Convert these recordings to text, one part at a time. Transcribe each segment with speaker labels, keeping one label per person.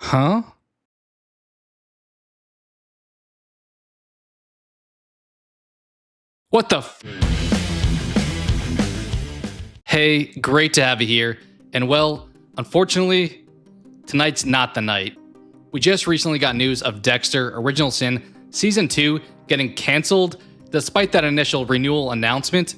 Speaker 1: Huh? What the Hey, great to have you here. And well, unfortunately, tonight's not the night. We just recently got news of Dexter Original Sin Season 2 getting canceled despite that initial renewal announcement.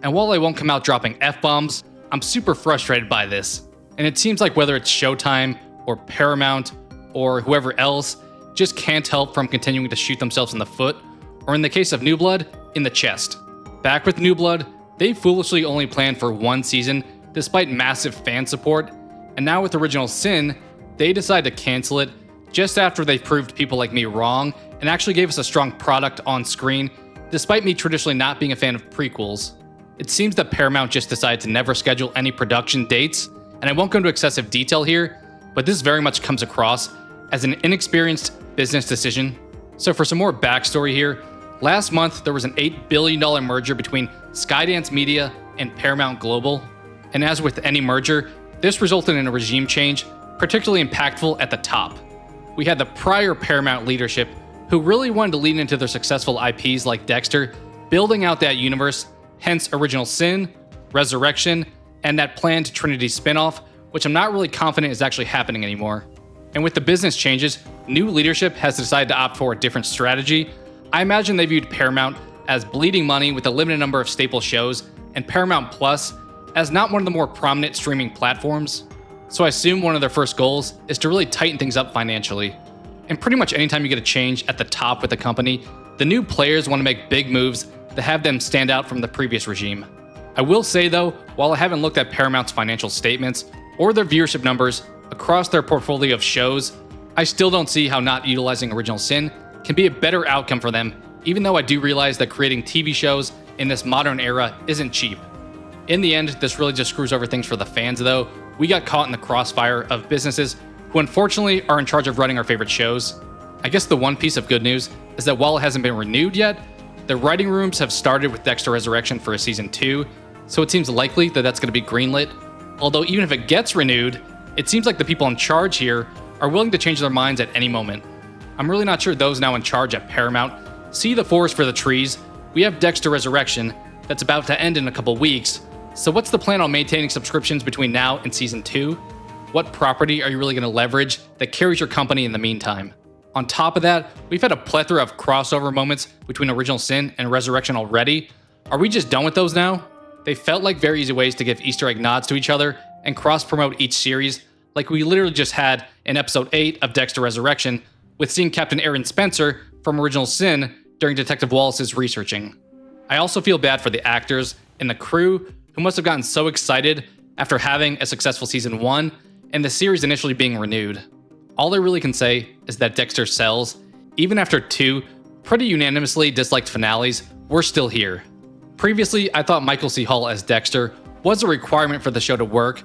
Speaker 1: And while I won't come out dropping F-bombs, I'm super frustrated by this. And it seems like whether it's Showtime or Paramount or whoever else just can't help from continuing to shoot themselves in the foot, or in the case of New Blood, in the chest. Back with New Blood, they foolishly only planned for one season despite massive fan support, and now with Original Sin, they decided to cancel it just after they proved people like me wrong and actually gave us a strong product on screen, despite me traditionally not being a fan of prequels. It seems that Paramount just decided to never schedule any production dates, and I won't go into excessive detail here, but this very much comes across as an inexperienced business decision. So for some more backstory here, last month there was an $8 billion merger between Skydance Media and Paramount Global, and as with any merger, this resulted in a regime change, particularly impactful at the top. We had the prior Paramount leadership who really wanted to lean into their successful IPs like Dexter, building out that universe, hence Original Sin, Resurrection, and that planned Trinity spinoff, which I'm not really confident is actually happening anymore. And with the business changes, new leadership has decided to opt for a different strategy. I imagine they viewed Paramount as bleeding money with a limited number of staple shows, and Paramount Plus as not one of the more prominent streaming platforms. So I assume one of their first goals is to really tighten things up financially. And pretty much anytime you get a change at the top with a company, the new players want to make big moves to have them stand out from the previous regime. I will say though, while I haven't looked at Paramount's financial statements or their viewership numbers across their portfolio of shows, I still don't see how not utilizing Original Sin can be a better outcome for them, even though I do realize that creating TV shows in this modern era isn't cheap. In the end, this really just screws over things for the fans though. We got caught in the crossfire of businesses who unfortunately are in charge of running our favorite shows. I guess the one piece of good news is that while it hasn't been renewed yet, the writing rooms have started with Dexter Resurrection for a season 2, so it seems likely that that's going to be greenlit. Although even if it gets renewed, it seems like the people in charge here are willing to change their minds at any moment. I'm really not sure those now in charge at Paramount see the forest for the trees. We have Dexter Resurrection that's about to end in a couple weeks, so what's the plan on maintaining subscriptions between now and season 2? What property are you really going to leverage that carries your company in the meantime? On top of that, we've had a plethora of crossover moments between Original Sin and Resurrection already. Are we just done with those now? They felt like very easy ways to give Easter egg nods to each other and cross-promote each series, like we literally just had in episode 8 of Dexter Resurrection, with seeing Captain Aaron Spencer from Original Sin during Detective Wallace's researching. I also feel bad for the actors and the crew who must have gotten so excited after having a successful season 1 and the series initially being renewed. All I really can say is that Dexter sells. Even after 2 pretty unanimously disliked finales, we're still here. Previously, I thought Michael C. Hall as Dexter was a requirement for the show to work,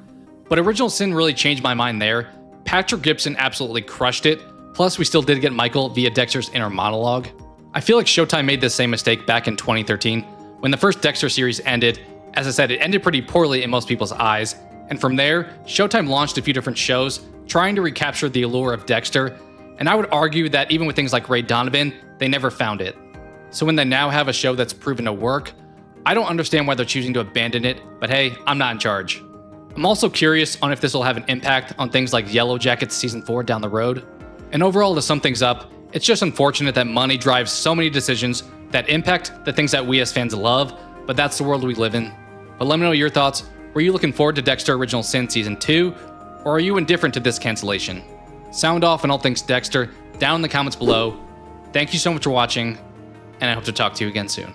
Speaker 1: but Original Sin really changed my mind there. Patrick Gibson absolutely crushed it, plus we still did get Michael via Dexter's inner monologue. I feel like Showtime made this same mistake back in 2013, when the first Dexter series ended. As I said, it ended pretty poorly in most people's eyes, and from there, Showtime launched a few different shows, trying to recapture the allure of Dexter, and I would argue that even with things like Ray Donovan, they never found it. So when they now have a show that's proven to work, I don't understand why they're choosing to abandon it, but hey, I'm not in charge. I'm also curious on if this will have an impact on things like Yellow Jackets Season 4 down the road. And overall, to sum things up, it's just unfortunate that money drives so many decisions that impact the things that we as fans love, but that's the world we live in. But let me know your thoughts. Were you looking forward to Dexter Original Sin Season 2, or are you indifferent to this cancellation? Sound off on all things Dexter down in the comments below. Thank you so much for watching, and I hope to talk to you again soon.